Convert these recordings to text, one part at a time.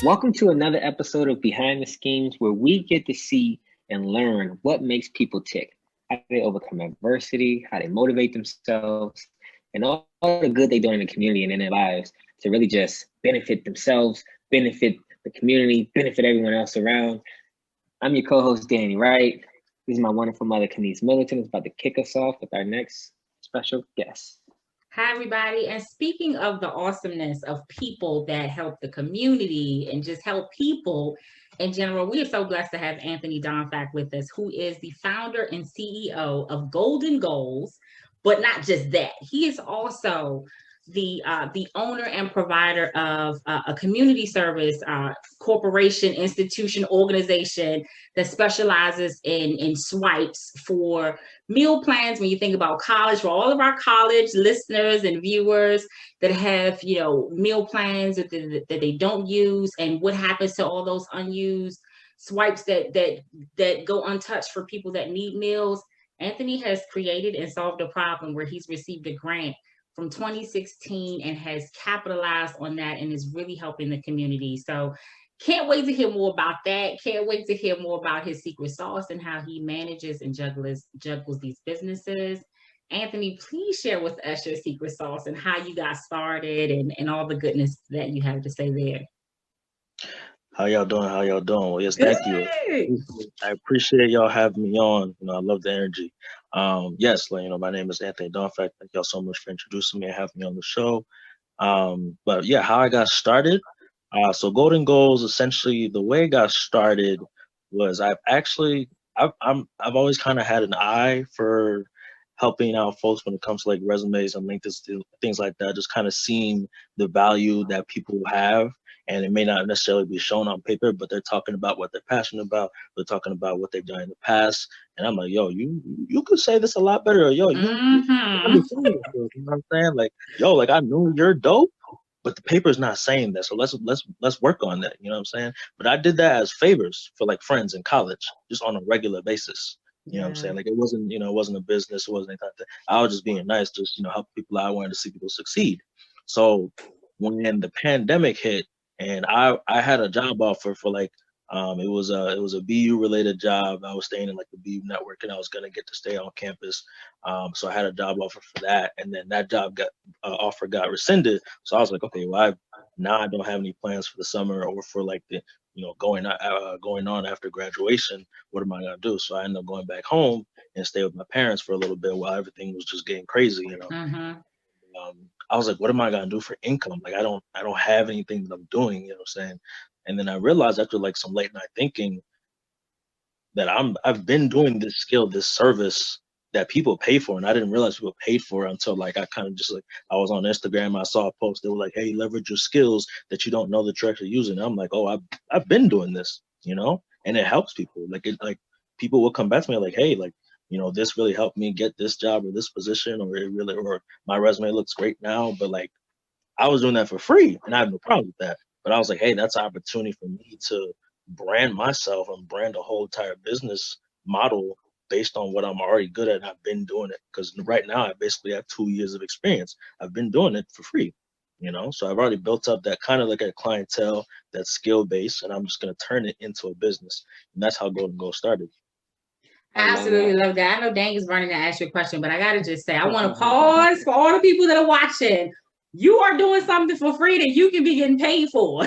Welcome to another episode of Behind the Schemes, where we get to see and learn what makes people tick, how they overcome adversity, how they motivate themselves, and all the good they do in the community and in their lives to really just benefit themselves, benefit the community, benefit everyone else around. I'm your co-host, Danny Wright. This is my wonderful mother, Kenice Middleton, is about to kick us off with our next special guest. Hi, everybody. And speaking of the awesomeness of people that help the community and just help people in general, we are so blessed to have Anthony Dongfack with us, who is the founder and CEO of Golden Goals. But not just that, he is also the owner and provider of a community service corporation, institution, organization that specializes in swipes for meal plans. When you think about college, for all of our college listeners and viewers that have, meal plans that they don't use, and what happens to all those unused swipes that go untouched for people that need meals. Anthony has created and solved a problem where he's received a grant from 2016 and has capitalized on that and is really helping the community. So can't wait to hear more about that. Can't wait to hear more about his secret sauce and how he manages and juggles these businesses. Anthony, please share with us your secret sauce and how you got started and all the goodness that you have to say there. How y'all doing? How y'all doing? Well, yes, thank you. I appreciate y'all having me on. I love the energy. Yes, my name is Anthony Dongfack. Thank y'all so much for introducing me and having me on the show. But yeah, how I got started. So Golden Goals, essentially, the way it got started was I've always kind of had an eye for helping out folks when it comes to like resumes and LinkedIn, things like that. Just kind of seeing the value that people have, and it may not necessarily be shown on paper, but they're talking about what they're passionate about. They're talking about what they've done in the past, and I'm like, yo, you could say this a lot better. Or, yo, you understand this, you know what I'm saying? Like, yo, like I knew you're dope, but the paper's not saying that. So let's work on that. You know what I'm saying? But I did that as favors for like friends in college, just on a regular basis. You know what I'm saying? Like it wasn't a business, it wasn't anything like that. I was just being nice, just help people out. I wanted to see people succeed. So when the pandemic hit, and I had a job offer for like it was a BU related job. I was staying in like the BU network, and I was gonna get to stay on campus. So I had a job offer for that, and then that job offer got rescinded. So I was like, okay, well now I don't have any plans for the summer or for like the going on after graduation. What am I gonna do? So I ended up going back home and stay with my parents for a little bit while everything was just getting crazy. I was like, what am I gonna do for income? Like I don't have anything that I'm doing, you know what I'm saying? And then I realized after like some late night thinking that I've been doing this skill, this service that people pay for, and I didn't realize people paid for it until like I kind of just like I was on Instagram, I saw a post, they were like, hey, leverage your skills that you don't know that you're actually using. And I'm like, oh, I've been doing this, and it helps people. Like people will come back to me like, hey, like, this really helped me get this job or this position, or my resume looks great now. But like I was doing that for free and I have no problem with that. But I was like, hey, that's an opportunity for me to brand myself and brand a whole entire business model based on what I'm already good at. And I've been doing it because right now I basically have 2 years of experience. I've been doing it for free, so I've already built up that kind of like a clientele, that skill base, and I'm just going to turn it into a business. And that's how Golden Goal started. I absolutely love that. I know Dang is running to ask you a question, but I got to just say, I want to pause for all the people that are watching. You are doing something for free that you can be getting paid for.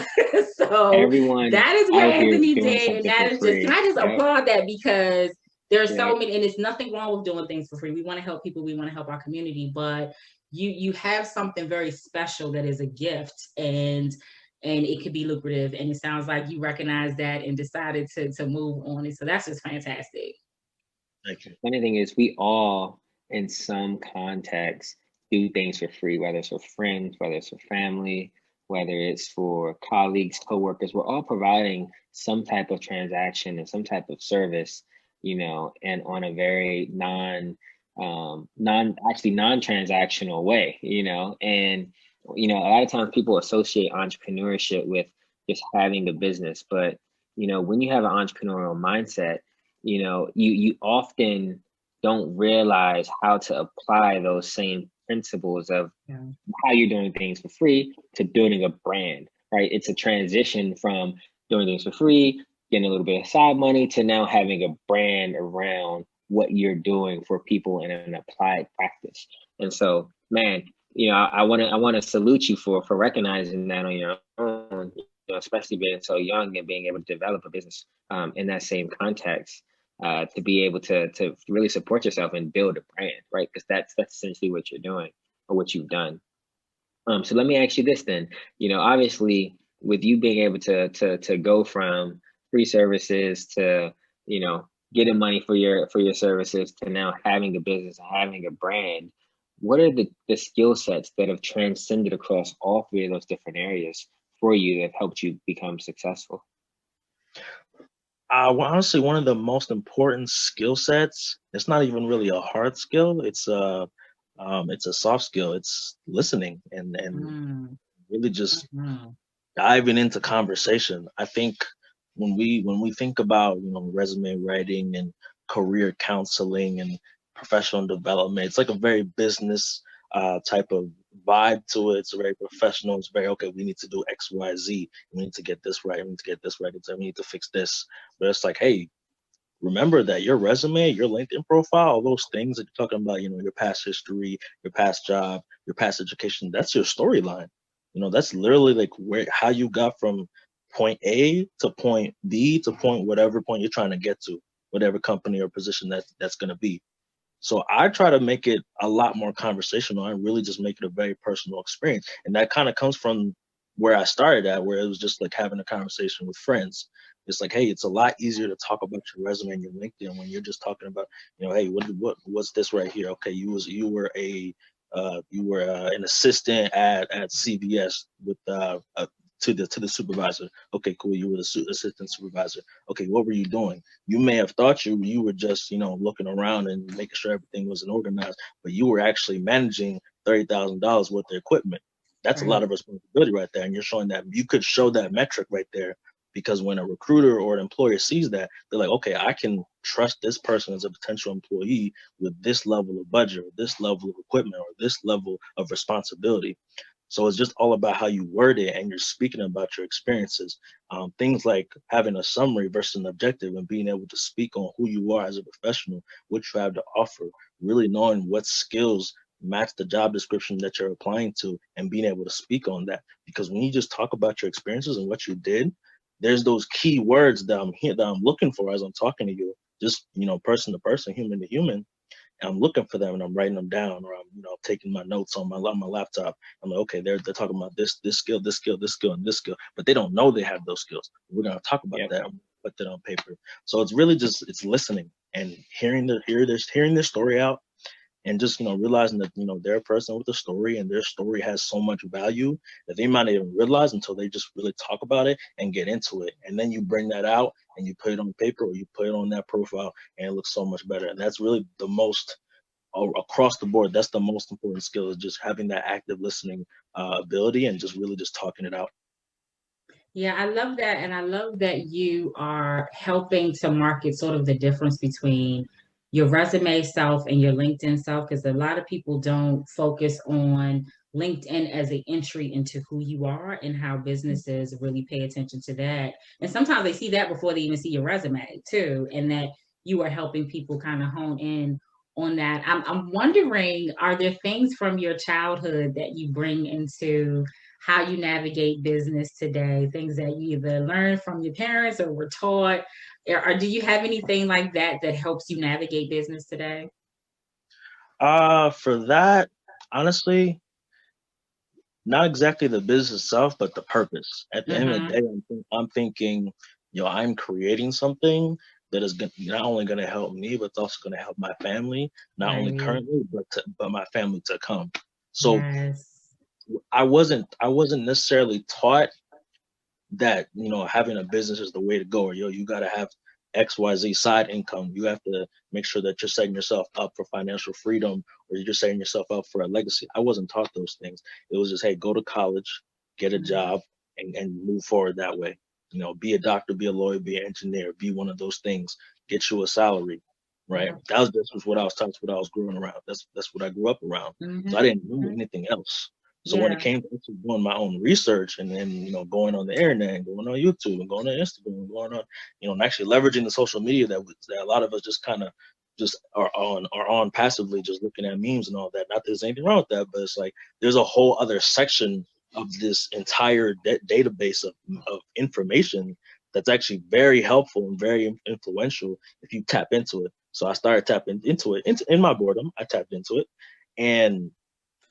So everyone that is what Anthony did. And that is just, can I just applaud that, because there's so many, and it's nothing wrong with doing things for free. We want to help people. We want to help our community, but you have something very special that is a gift, and it could be lucrative. And it sounds like you recognize that and decided to move on. And so that's just fantastic. Thank you. Funny thing is, we all, in some context, do things for free, whether it's for friends, whether it's for family, whether it's for colleagues, coworkers. We're all providing some type of transaction and some type of service, and on a very non-transactional way, and a lot of times people associate entrepreneurship with just having a business, but when you have an entrepreneurial mindset, you often don't realize how to apply those same principles of how you're doing things for free to building a brand, right? It's a transition from doing things for free, getting a little bit of side money, to now having a brand around what you're doing for people in an applied practice. And so, man, you know, I want to salute you for recognizing that on your own, you know, especially being so young and being able to develop a business in that same context, to be able to really support yourself and build a brand, right? Because that's essentially what you're doing or what you've done. So let me ask you this then. You know, obviously, with you being able to go from free services to, you know, getting money for your services to now having a business, having a brand, what are the skill sets that have transcended across all three of those different areas for you that have helped you become successful? Well, honestly, one of the most important skill sets, it's not even really a hard skill. It's a soft skill. It's listening and really just diving into conversation. I think when we think about, you know, resume writing and career counseling and professional development, it's like a very business type of vibe to it. It's very professional. It's very, okay, we need to do X, Y, Z. We need to get this right. We need to get this right. We need to fix this. But it's like, hey, remember that your resume, your LinkedIn profile, all those things that you're talking about, you know, your past history, your past job, your past education, that's your storyline. You know, that's literally like how you got from point A to point B to point whatever point you're trying to get to, whatever company or position that's going to be. So I try to make it a lot more conversational and really just make it a very personal experience. And that kind of comes from where I started at, where it was just like having a conversation with friends. It's like, hey, it's a lot easier to talk about your resume and your LinkedIn when you're just talking about, you know, hey, what's this right here? Okay, you were an assistant at CVS with to the supervisor. Okay, cool. You were the assistant supervisor. Okay, what were you doing? You may have thought you were just, you know, looking around and making sure everything wasn't organized, but you were actually managing $30,000 worth of equipment. That's a lot of responsibility right there, and you're showing that. You could show that metric right there, because when a recruiter or an employer sees that, they're like, okay, I can trust this person as a potential employee with this level of budget, or this level of equipment, or this level of responsibility. So it's just all about how you word it and you're speaking about your experiences. Things like having a summary versus an objective and being able to speak on who you are as a professional, what you have to offer, really knowing what skills match the job description that you're applying to and being able to speak on that. Because when you just talk about your experiences and what you did, there's those key words that I'm looking for as I'm talking to you, just, you know, person to person, human to human. And I'm looking for them and I'm writing them down, or I'm, you know, taking my notes on my laptop. I'm like, okay, they're talking about this skill, this skill, this skill, and this skill, but they don't know they have those skills. We're gonna talk about that, put that on paper. So it's really just, it's listening and hearing their story out, and just, you know, realizing that, you know, they're a person with a story and their story has so much value that they might not even realize until they just really talk about it and get into it. And then you bring that out and you put it on paper or you put it on that profile, and it looks so much better. And that's really the most, across the board, that's the most important skill, is just having that active listening ability and just really just talking it out. Yeah, I love that. And I love that you are helping to market sort of the difference between your resume self and your LinkedIn self, because a lot of people don't focus on LinkedIn as an entry into who you are, and how businesses really pay attention to that. And sometimes they see that before they even see your resume too, and that you are helping people kind of hone in on that. I'm wondering, are there things from your childhood that you bring into how you navigate business today, things that you either learned from your parents or were taught, or do you have anything like that that helps you navigate business today? For that, honestly, not exactly the business itself, but the purpose. At the end of the day, I'm thinking, yo, I'm creating something that is not only going to help me, but it's also going to help my family, not only currently, but my family to come. So I wasn't necessarily taught that, you know, having a business is the way to go, or yo, you got to have XYZ side income. You have to make sure that you're setting yourself up for financial freedom, or you're setting yourself up for a legacy. I wasn't taught those things. It was just, hey, go to college, get a job, and move forward that way. You know, be a doctor, be a lawyer, be an engineer, be one of those things, get you a salary, right? This was what I was taught, what I was growing around. That's what I grew up around. So I didn't know anything else. So when it came to actually doing my own research and then, you know, going on the internet and going on YouTube and going on Instagram and going on, you know, and actually leveraging the social media that a lot of us just kind of just are on passively, just looking at memes and all that. Not that there's anything wrong with that, but it's like there's a whole other section of this entire database of information that's actually very helpful and very influential if you tap into it. So I started tapping into it in my boredom. I tapped into it, and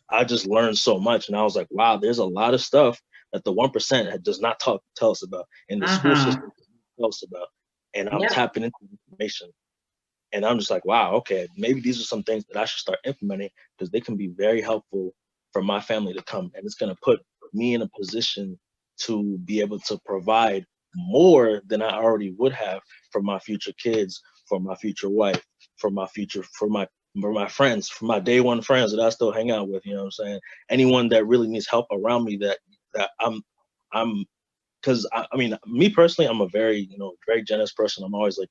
I just learned so much. And I was like, wow, there's a lot of stuff that the 1% does not tell us about, and the school system doesn't tell us about. And I'm tapping into information. And I'm just like, wow, okay, maybe these are some things that I should start implementing because they can be very helpful for my family to come. And it's going to put me in a position to be able to provide more than I already would have for my future kids, for my future wife, for my friends, for my day one friends that I still hang out with. You know what I'm saying? Anyone that really needs help around me that I'm because I mean, me personally, I'm a very, you know, very generous person. I'm always like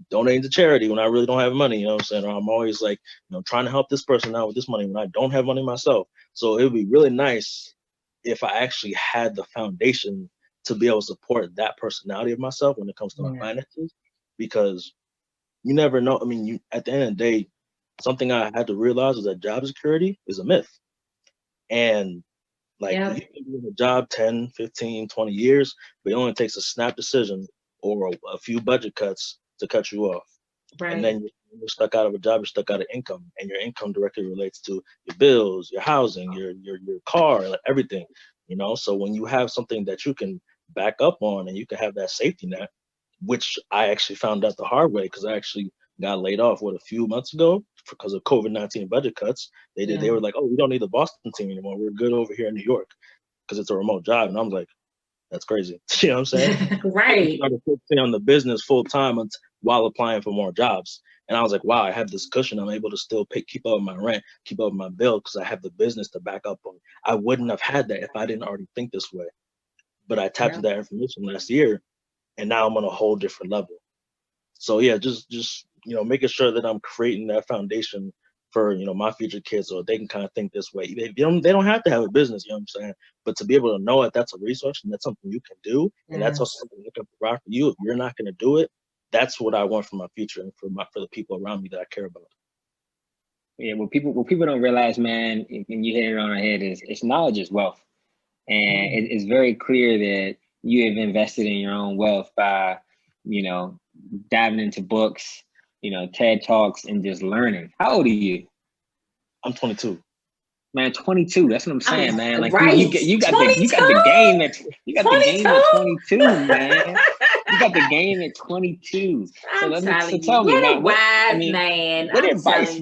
donating to charity when I really don't have money, you know what I'm saying? Or I'm always like, you know, trying to help this person out with this money when I don't have money myself. So it would be really nice if I actually had the foundation to be able to support that personality of myself when it comes to my finances, because you never know. I mean, at the end of the day, something I had to realize is that job security is a myth. And like you can be in a job 10, 15, 20 years, but it only takes a snap decision or a few budget cuts to cut you off. Right. And then you're stuck out of a job, you're stuck out of income, and your income directly relates to your bills, your housing, your car, like everything, you know? So when you have something that you can back up on and you can have that safety net, which I actually found out the hard way because I actually got laid off a few months ago because of COVID-19 budget cuts. They were like, oh, we don't need the Boston team anymore. We're good over here in New York because it's a remote job. And I'm like, that's crazy. You know what I'm saying? Right. I started focusing on the business full time while applying for more jobs. And I was like, wow, I have this cushion. I'm able to still keep up with my rent, keep up with my bill because I have the business to back up on. I wouldn't have had that if I didn't already think this way. But I tapped into that information last year, and now I'm on a whole different level. So yeah, just you know, making sure that I'm creating that foundation for, you know, my future kids so they can kind of think this way. They don't have to have a business, you know what I'm saying? But to be able to know that that's a resource and that's something you can do, and that's also something that can provide for you. If you're not going to do it, that's what I want for my future and for the people around me that I care about. Yeah, what people don't realize, man, and you hit it on the head, is it's knowledge is wealth, and it's very clear that you have invested in your own wealth by, you know, diving into books, you know, TED Talks, and just learning. How old are you? I'm 22. Man, 22. That's what I'm saying, man. Like right. you got the game at 22, man. You got the game at 22. So tell me, man. What advice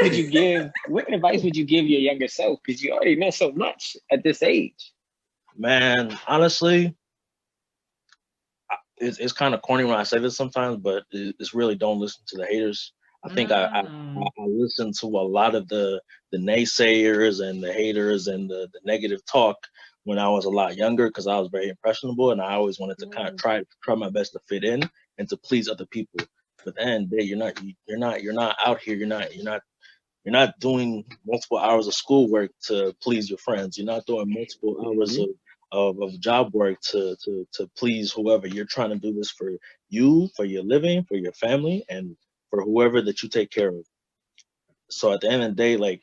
would you give? What advice would you give your younger self? Because you already know so much at this age. Man, honestly, it's kind of corny when I say this sometimes, but it's really don't listen to the haters. I think I listened to a lot of the naysayers and the haters and the negative talk when I was a lot younger because I was very impressionable and I always wanted to kind of try my best to fit in and to please other people. But at the end of the day, you're not out here. You're not doing multiple hours of schoolwork to please your friends. You're not doing multiple hours of job work to please whoever. You're trying to do this for you, for your living, for your family, and for whoever that you take care of. So at the end of the day, like,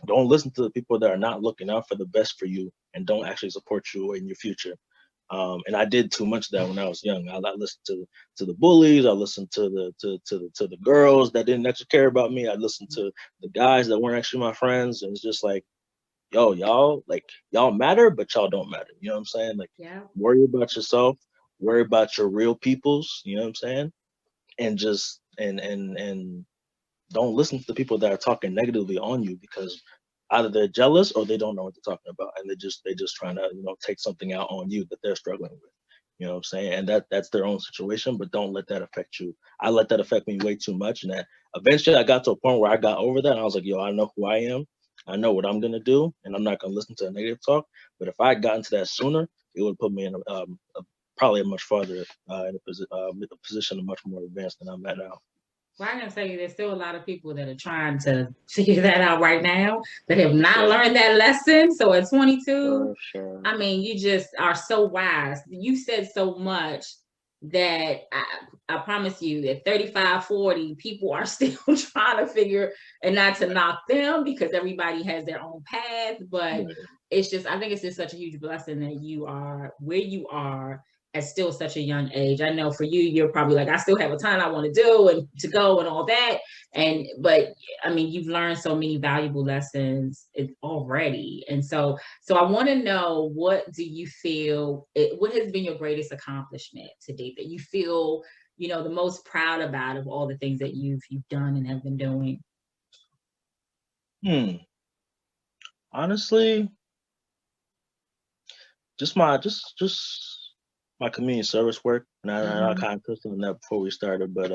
don't listen to the people that are not looking out for the best for you and don't actually support you in your future. And I did too much of that when I was young. I listened to the bullies. I listened to the girls that didn't actually care about me. I listened to the guys that weren't actually my friends. And it's just like, yo, y'all matter, but y'all don't matter. You know what I'm saying? Like, worry about yourself, worry about your real peoples. You know what I'm saying? And just and don't listen to the people that are talking negatively on you because either they're jealous or they don't know what they're talking about, and they're just trying to, you know, take something out on you that they're struggling with. You know what I'm saying? And that's their own situation, but don't let that affect you. I let that affect me way too much, and that eventually I got to a point where I got over that. And I was like, yo, I know who I am. I know what I'm gonna do, and I'm not gonna listen to a negative talk. But if I had gotten to that sooner, it would put me in probably a much farther in a position of much more advanced than I'm at now. Well, I'm gonna tell you, there's still a lot of people that are trying to figure that out right now that have not learned that lesson. So at 22, sure. I mean, you just are so wise. You said so much that I promise you that 35, 40 people are still trying to figure, and not to knock them because everybody has their own path, but it's just, I think it's just such a huge blessing that you are where you are at still such a young age. I know for you, you're probably like, I still have a ton I want to do and to go and all that. But I mean, you've learned so many valuable lessons already. And so I want to know, what do you feel, what has been your greatest accomplishment to date that you feel, you know, the most proud about of all the things that you've done and have been doing? Honestly, just my community service work. And I kind of touched on that before we started, but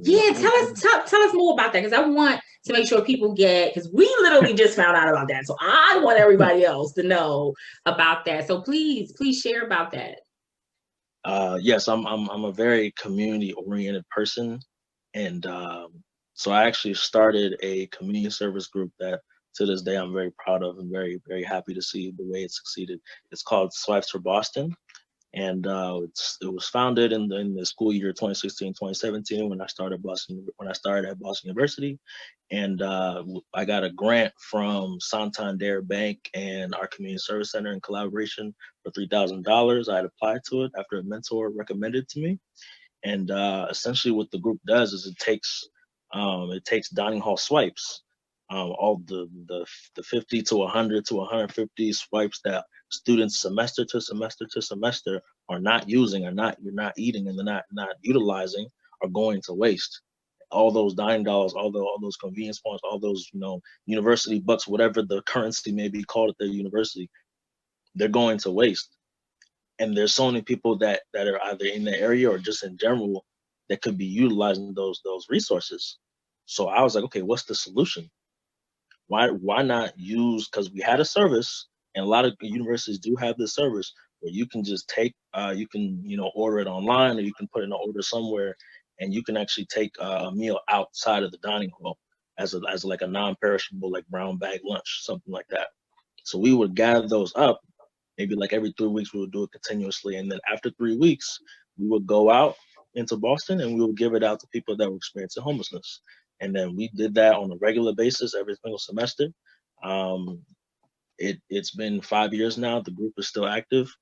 yeah, tell us more about that, because I want to make sure people get, because we literally just found out about that, so I want everybody else to know about that. So please share about that. Yes, I'm a very community oriented person, and so I actually started a community service group that to this day I'm very proud of and very, very happy to see the way it succeeded. It's called Swipes for Boston, and it was founded in the school year 2016-2017 when I started at Boston University, and I got a grant from Santander Bank and our community service center in collaboration for $3,000. I had applied to it after a mentor recommended to me, and essentially what the group does is it takes dining hall swipes, all the 50 to 100 to 150 swipes that students semester to semester to semester are not using, you're not eating, and they're not utilizing, are going to waste. All those dining dollars, all those convenience points, all those university bucks, whatever the currency may be called at their university, they're going to waste. And there's so many people that are either in the area or just in general that could be utilizing those resources. So I was like, okay, what's the solution? Why not use, because we had a service, and a lot of universities do have this service where you can just take you can order it online, or you can put in an order somewhere, and you can actually take a meal outside of the dining hall as like a non-perishable, like brown bag lunch, something like that. So we would gather those up, maybe like every 3 weeks. We would do it continuously, and then after 3 weeks we would go out into Boston and we would give it out to people that were experiencing homelessness. And then we did that on a regular basis every single semester. It's been 5 years now. The group is still active.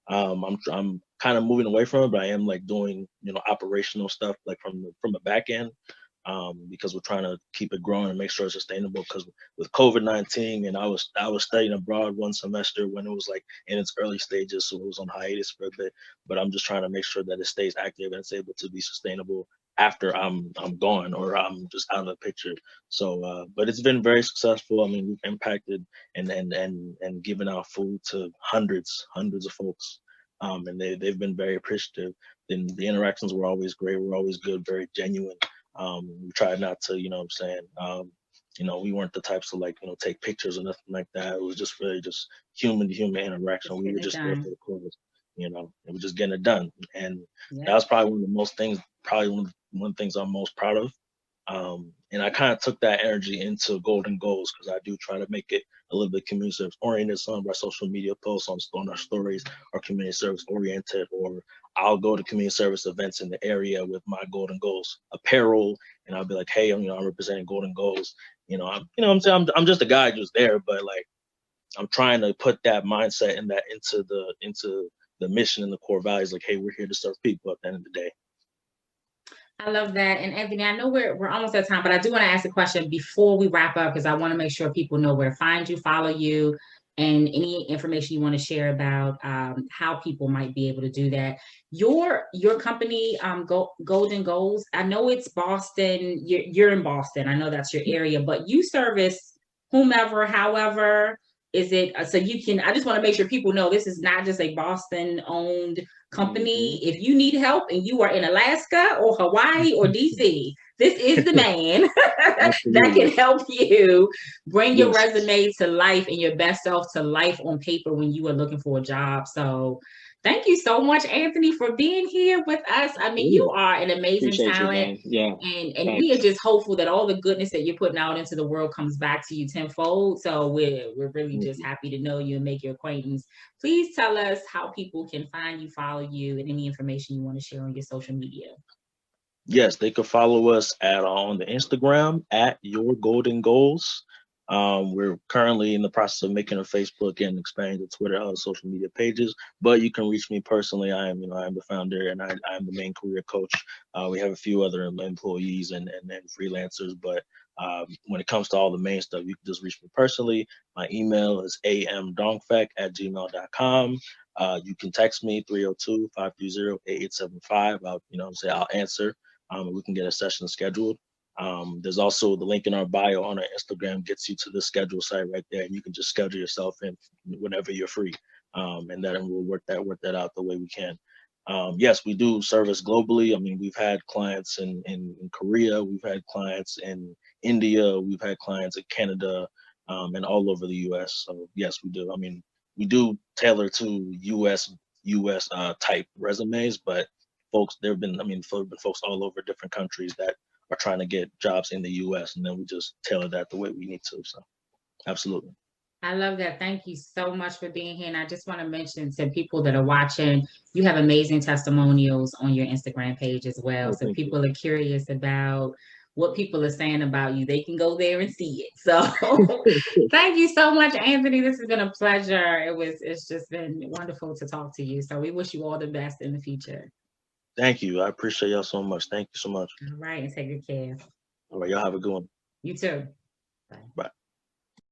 I'm kind of moving away from it, but I am like doing operational stuff like from the back end, because we're trying to keep it growing and make sure it's sustainable. Because with COVID-19, and I was studying abroad one semester when it was like in its early stages, so it was on hiatus for a bit. But I'm just trying to make sure that it stays active and it's able to be sustainable after I'm gone or I'm just out of the picture. So, but it's been very successful. I mean, we've impacted and given out food to hundreds of folks, and they've been very appreciative. Then the interactions were always great. Were always good, very genuine. We tried not to, we weren't the types to like, take pictures or nothing like that. It was just really just human to human interaction. We were just there for the cause, and we're just getting it done. And that was probably one of the most things, probably one of the things I'm most proud of. And I kind of took that energy into Golden Goals, because I do try to make it a little bit community service oriented. Some of our social media posts on our stories are community service oriented, or I'll go to community service events in the area with my Golden Goals apparel, and I'll be like, hey, I'm representing Golden Goals. I'm just a guy just there, but like I'm trying to put that mindset and that into the mission and the core values. Like, hey, we're here to serve people at the end of the day. I love that. And Anthony, I know we're almost at time, but I do want to ask a question before we wrap up, because I want to make sure people know where to find you, follow you, and any information you want to share about how people might be able to do that. Your company, Golden Goals, I know it's Boston. You're in Boston. I know that's your area, but you service whomever, however. Is it so you can? I just want to make sure people know this is not just a Boston-owned company. If you need help and you are in Alaska or Hawaii or DC, this is the man that can help you bring your resume to life and your best self to life on paper when you are looking for a job. So Thank you so much, Anthony, for being here with us. I mean, you are an amazing Appreciate talent. You, And we are just hopeful that all the goodness that you're putting out into the world comes back to you tenfold. So we're really just happy to know you and make your acquaintance. Please tell us how people can find you, follow you, and any information you want to share on your social media. Yes, they could follow us on the Instagram at Your Golden Goals. We're currently in the process of making a Facebook and expanding the Twitter, other social media pages. But you can reach me personally. I am the founder, and I am the main career coach. We have a few other employees and freelancers, but when it comes to all the main stuff, you can just reach me personally. My email is amdongfack@gmail.com. You can text me 302-530-8875. I'll answer. We can get a session scheduled. There's also the link in our bio on our Instagram gets you to the schedule site right there, and you can just schedule yourself in whenever you're free, and then we'll work that out the way we can. Yes, we do service globally. I mean, we've had clients in Korea, we've had clients in India, we've had clients in Canada, and all over the U.S. So yes, we do. I mean, we do tailor to U.S. Type resumes, but folks, there have been folks all over different countries that are trying to get jobs in the U.S. and then we just tailor that the way we need to. So, absolutely. I love that. Thank you so much for being here. And I just want to mention to people that are watching, you have amazing testimonials on your Instagram page as well. So people are curious about what people are saying about you. They can go there and see it. So thank you so much, Anthony. This has been a pleasure. It's just been wonderful to talk to you. So we wish you all the best in the future. Thank you. I appreciate y'all so much. Thank you so much. All right. And take good care. All right. Y'all have a good one. You too. Bye.